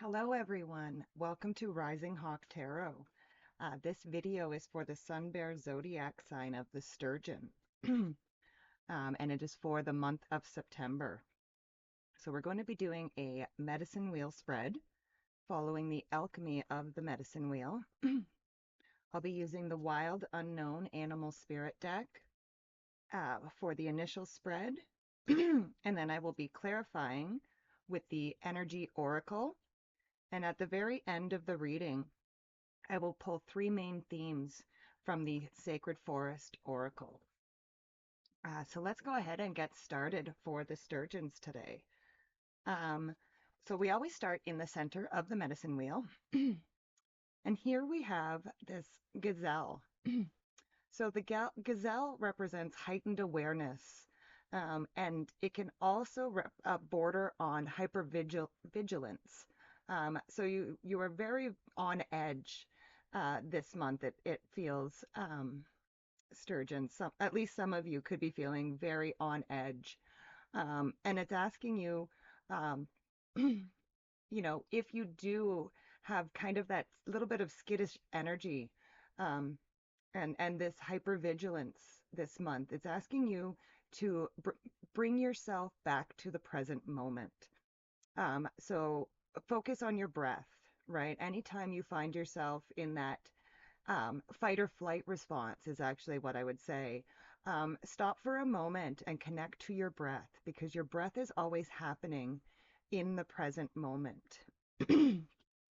Hello everyone, welcome to Rising Hawk Tarot. This video is for the Sun Bear Zodiac sign of the Sturgeon, and it is for the month of September. So we're going to be doing a medicine wheel spread following the alchemy of the medicine wheel. I'll be using the Wild Unknown Animal Spirit deck for the initial spread, and then I will be clarifying with the Energy Oracle. And at the very end of the reading, I will pull three main themes from the Sacred Forest Oracle. So let's go ahead and get started for the sturgeons today. So we always start in the center of the medicine wheel. And here we have this gazelle. So the gazelle represents heightened awareness, and it can also border on hypervigilance. So you are very on edge this month. It feels, sturgeon. At least some of you could be feeling very on edge, and it's asking you, um, if you do have kind of that little bit of skittish energy, um, and this hypervigilance this month, it's asking you to bring yourself back to the present moment. So focus on your breath, right? Anytime you find yourself in that fight or flight response is actually what I would say. Stop for a moment and connect to your breath, because your breath is always happening in the present moment.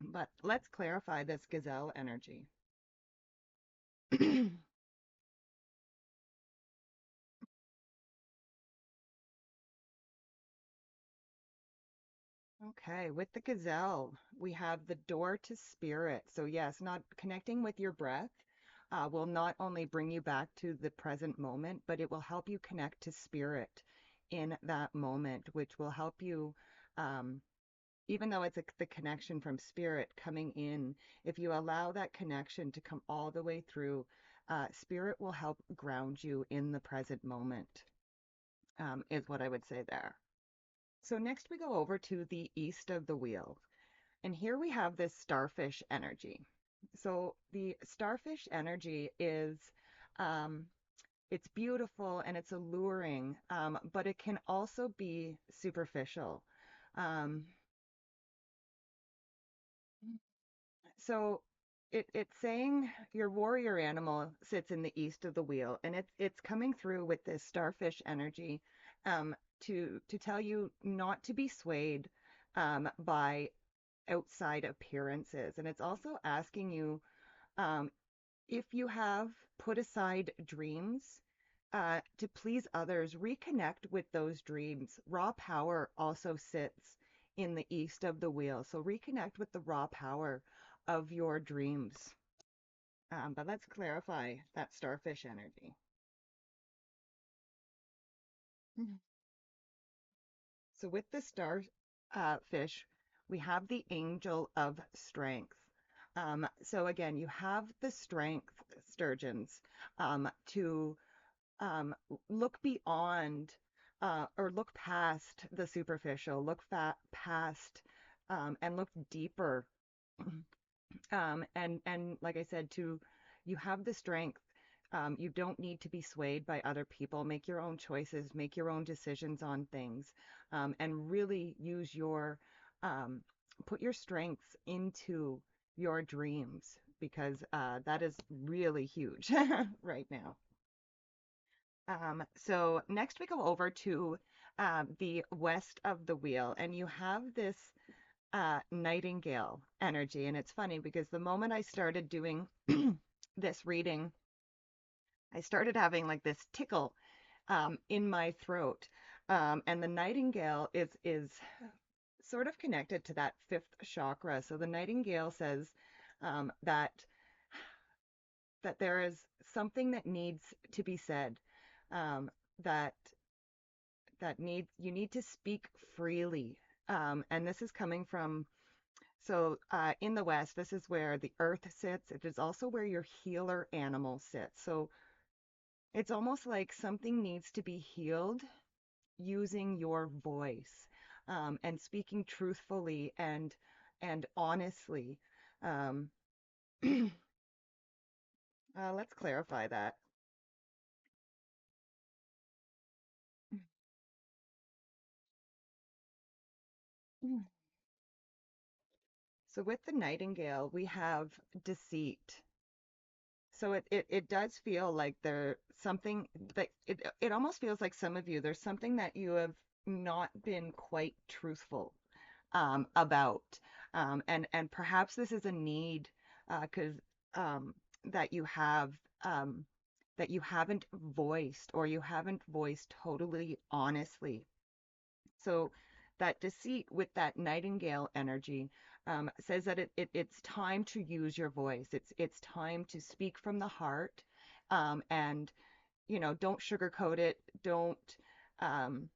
But let's clarify this gazelle energy. Okay, with the gazelle, we have the door to spirit. So yes, not connecting with your breath will not only bring you back to the present moment, but it will help you connect to spirit in that moment, which will help you, um, even though it's the connection from spirit coming in, if you allow that connection to come all the way through, spirit will help ground you in the present moment, is what I would say there. So next we go over to the east of the wheel. And here we have this starfish energy. So the starfish energy is, it's beautiful and it's alluring, but it can also be superficial. Um, so it's saying your warrior animal sits in the east of the wheel, and it's coming through with this starfish energy, to tell you not to be swayed by outside appearances. And it's also asking you, um, if you have put aside dreams to please others, reconnect with those dreams. Raw power also sits in the east of the wheel. So reconnect with the raw power of your dreams. But let's clarify that starfish energy. Mhm. So with the starfish, we have the angel of strength. So again, you have the strength, sturgeons, to look beyond, or look past the superficial, look past, and look deeper. And like I said, you have the strength. You don't need to be swayed by other people. Make your own choices, make your own decisions on things, and really use um, put your strengths into your dreams, because that is really huge right now. So next we go over to the west of the wheel, and you have this nightingale energy. And it's funny because the moment I started doing this reading, I started having like this tickle in my throat. And the nightingale is sort of connected to that fifth chakra. So the nightingale says, that there is something that needs to be said, um, that you need to speak freely. And this is coming from, so in the West, this is where the earth sits. It is also where your healer animal sits. So it's almost like something needs to be healed using your voice, and speaking truthfully, and honestly. Um, let's clarify that. So with the nightingale, we have deceit. So it does feel like there's something that it almost feels like some of you, there's something that you have not been quite truthful about. And perhaps this is a need because that you have um, that you haven't voiced or you haven't voiced totally honestly. So that deceit with that nightingale energy says that it's time to use your voice. It's time to speak from the heart, and don't sugarcoat it. Um,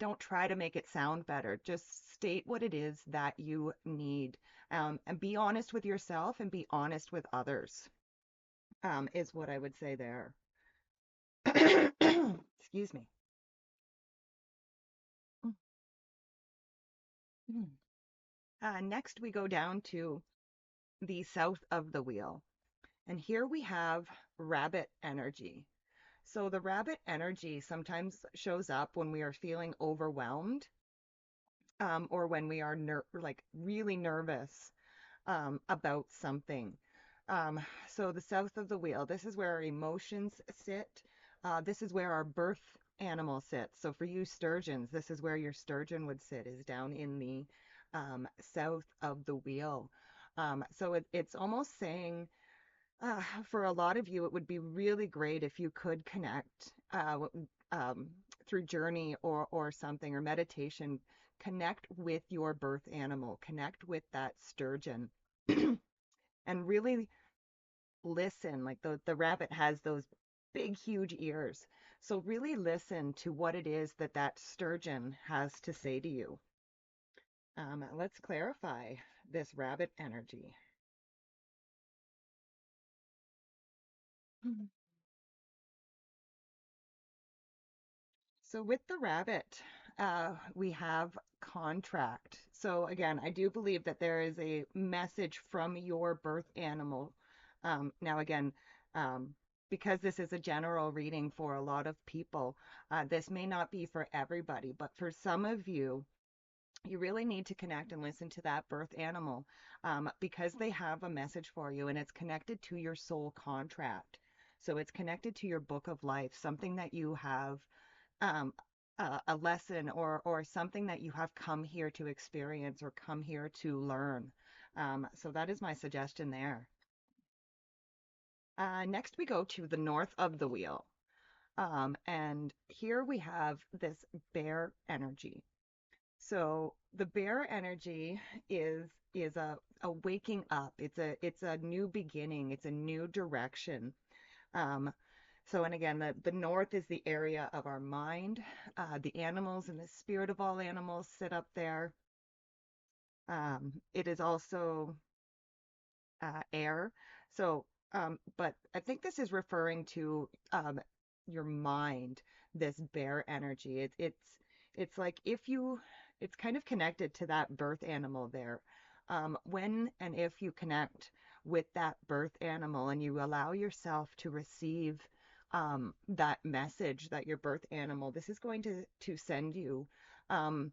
don't try to make it sound better. Just state what it is that you need, and be honest with yourself and be honest with others. Is what I would say there. Excuse me. Next, we go down to the south of the wheel. And here we have rabbit energy. So the rabbit energy sometimes shows up when we are feeling overwhelmed, or when we are like really nervous about something. Um, so the south of the wheel, this is where our emotions sit. This is where our birth animal sits. So for you sturgeons, this is where your sturgeon would sit, is down in the south of the wheel. So it's almost saying, for a lot of you, it would be really great if you could connect um, through journey or something or meditation, connect with your birth animal, connect with that sturgeon, and really listen. Like the rabbit has those big, huge ears. So really listen to what it is that that sturgeon has to say to you. Let's clarify this rabbit energy. So with the rabbit, we have contract. So again, I do believe that there is a message from your birth animal. Now again, um, because this is a general reading for a lot of people, this may not be for everybody, but for some of you, you really need to connect and listen to that birth animal, because they have a message for you and it's connected to your soul contract. So it's connected to your book of life, something that you have, um, a lesson or something that you have come here to experience or come here to learn. So that is my suggestion there. Next, we go to the north of the wheel. And here we have this bear energy. So the bear energy is a waking up. It's a new beginning. It's a new direction. Um, So, and again, the north is the area of our mind. The animals and the spirit of all animals sit up there. It is also air. So, but I think this is referring to your mind, this bear energy. It's like if you, it's kind of connected to that birth animal there. When and if you connect with that birth animal and you allow yourself to receive that message that your birth animal, this is going to send you. Um,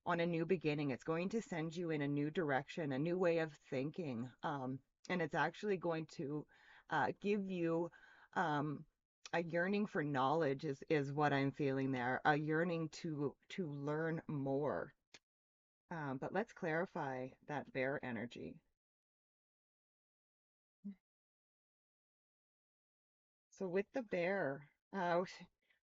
on a new beginning. It's going to send you in a new direction, a new way of thinking. And it's actually going to give you a yearning for knowledge is what I'm feeling there, a yearning to learn more. But let's clarify that bear energy. So with the bear,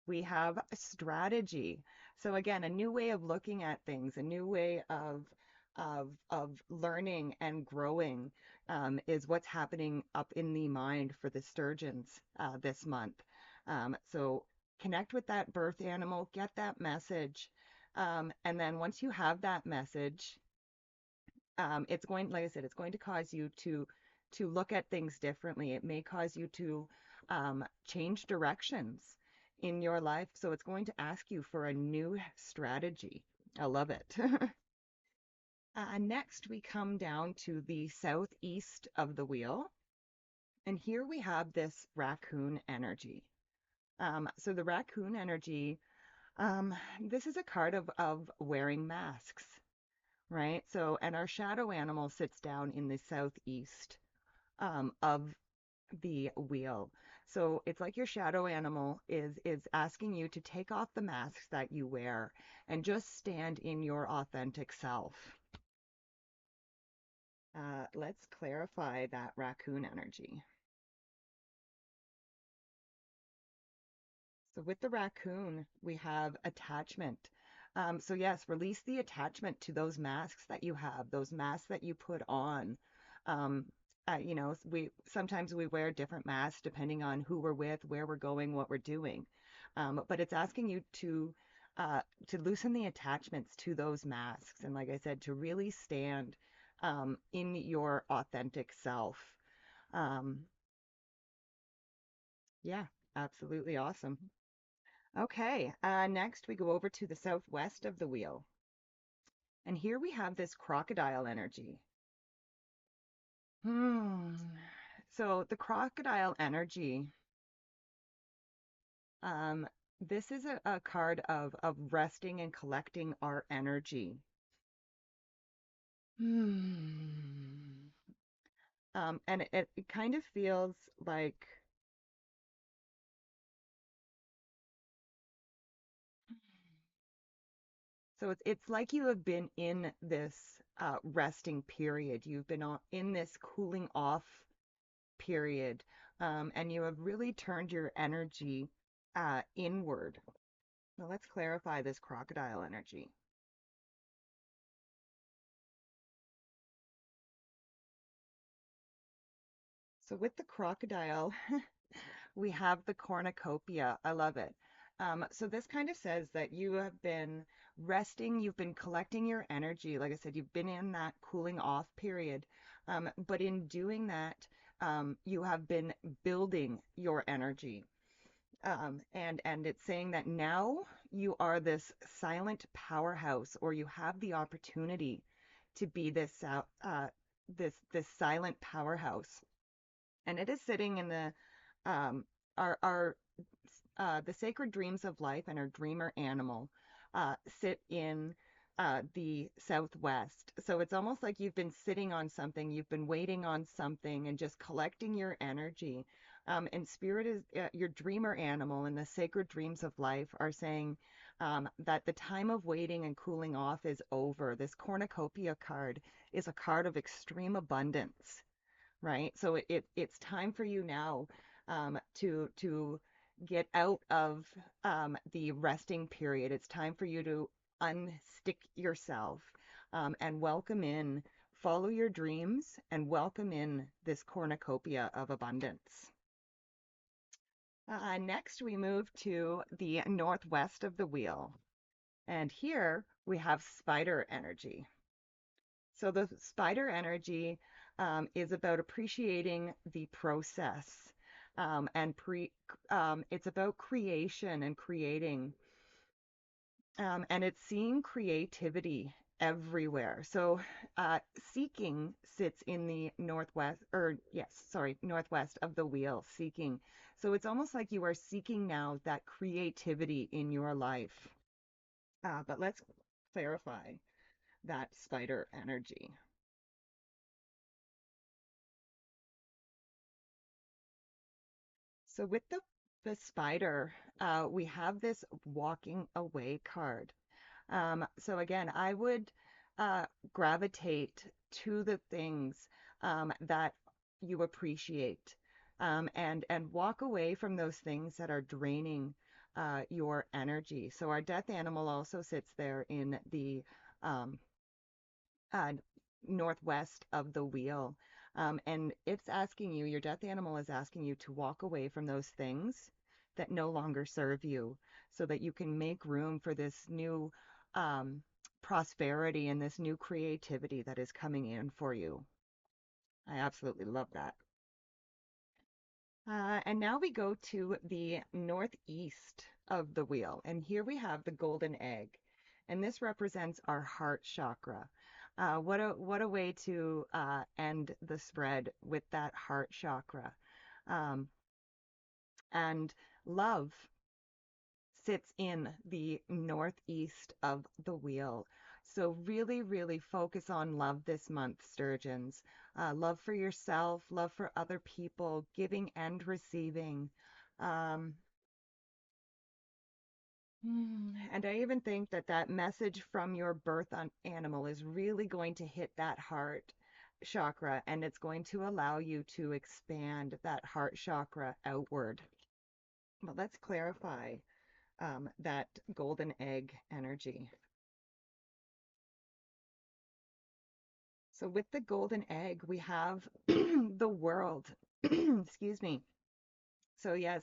we have a strategy. So again, a new way of looking at things, a new way of learning and growing, is what's happening up in the mind for the sturgeons this month. So connect with that birth animal, get that message, and then once you have that message, it's going, like I said, it's going to cause you to look at things differently. It may cause you to change directions in your life. So it's going to ask you for a new strategy. I love it. Next, we come down to the southeast of the wheel, and here we have this raccoon energy. So the raccoon energy, um, this is a card of wearing masks, right? So, and our shadow animal sits down in the southeast of the wheel. So it's like your shadow animal is asking you to take off the masks that you wear and just stand in your authentic self. Let's clarify that raccoon energy. So with the raccoon, we have attachment. So yes, release the attachment to those masks that you have, those masks that you put on. Um, we sometimes we wear different masks depending on who we're with, where we're going, what we're doing. But it's asking you to loosen the attachments to those masks, and like I said, to really stand in your authentic self. Um, yeah, absolutely awesome. Okay, next we go over to the southwest of the wheel. And here we have this crocodile energy. Hmm. So the crocodile energy, um, this is a card of resting and collecting our energy. Hmm. And it kind of feels like, so it's like you have been in this resting period. You've been in this cooling off period, and you have really turned your energy inward. Now let's clarify this crocodile energy. So with the crocodile, we have the cornucopia. I love it. So this kind of says that you have been resting, you've been collecting your energy. Like I said, you've been in that cooling off period. But in doing that, you have been building your energy. And it's saying that now you are this silent powerhouse, or you have the opportunity to be this silent powerhouse, and it is sitting in the our the sacred dreams of life, and our dreamer animal sit in the southwest. So it's almost like you've been sitting on something, you've been waiting on something, and just collecting your energy. And spirit is your dreamer animal, and the sacred dreams of life are saying that the time of waiting and cooling off is over. This cornucopia card is a card of extreme abundance, right? So it's time for you now to get out of the resting period. It's time for you to unstick yourself and welcome in, follow your dreams, and welcome in this cornucopia of abundance. Next, we move to the northwest of the wheel. And here we have spider energy. So the spider energy is about appreciating the process, it's about creation and creating, and it's seeing creativity everywhere. So seeking sits in the northwest, or yes, sorry, northwest of the wheel, seeking. So it's almost like you are seeking now that creativity in your life. But let's clarify that spider energy. So with the spider, we have this walking away card. So again, I would gravitate to the things that you appreciate, and walk away from those things that are draining your energy. So our death animal also sits there in the um, uh, northwest of the wheel. And it's asking you, your death animal is asking you to walk away from those things that no longer serve you, so that you can make room for this new prosperity and this new creativity that is coming in for you. I absolutely love that. And now we go to the northeast of the wheel. And here we have the golden egg. And this represents our heart chakra. What a way to end the spread with that heart chakra. Um, and love sits in the northeast of the wheel. So really, really focus on love this month, Sturgeons. Love for yourself, love for other people, giving and receiving. Um, and I even think that that message from your birth animal is really going to hit that heart chakra, and it's going to allow you to expand that heart chakra outward. But let's clarify that golden egg energy. So with the golden egg, we have the world. Excuse me. So yes,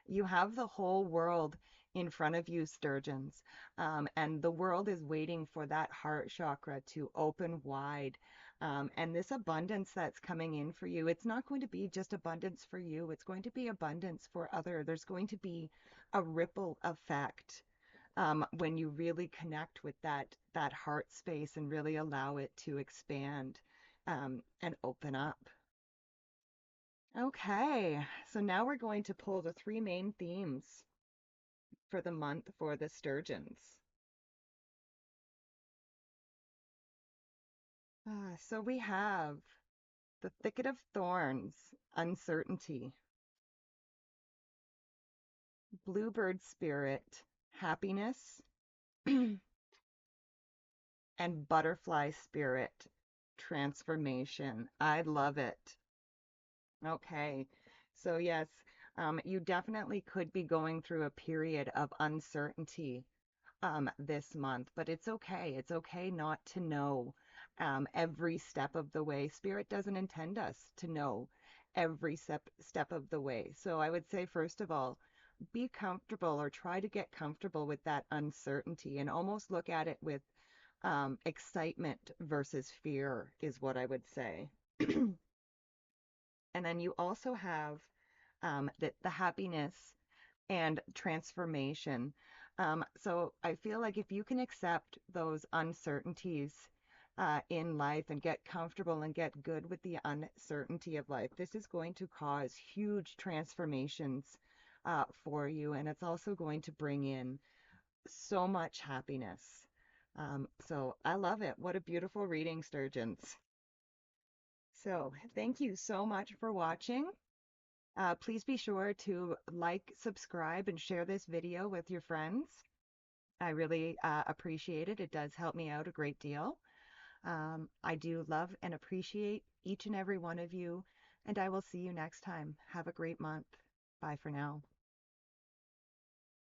you have the whole world in front of you, Sturgeons. And the world is waiting for that heart chakra to open wide. And this abundance that's coming in for you, it's not going to be just abundance for you. It's going to be abundance for other. There's going to be a ripple effect when you really connect with that heart space and really allow it to expand and open up. Okay, so now we're going to pull the three main themes for the month for the Sturgeons. So we have the thicket of thorns, uncertainty, bluebird spirit, happiness, and butterfly spirit, transformation. I love it. Okay, so yes, you definitely could be going through a period of uncertainty this month, but it's okay. It's okay not to know every step of the way. Spirit doesn't intend us to know every step of the way. So I would say, first of all, be comfortable or try to get comfortable with that uncertainty and almost look at it with excitement versus fear, is what I would say. And then you also have the happiness and transformation. So I feel like if you can accept those uncertainties in life and get comfortable and get good with the uncertainty of life, this is going to cause huge transformations for you. And it's also going to bring in so much happiness. So I love it. What a beautiful reading, Sturgeons. So thank you so much for watching. Please be sure to like, subscribe, and share this video with your friends. I really appreciate it. It does help me out a great deal. I do love and appreciate each and every one of you, and I will see you next time. Have a great month. Bye for now.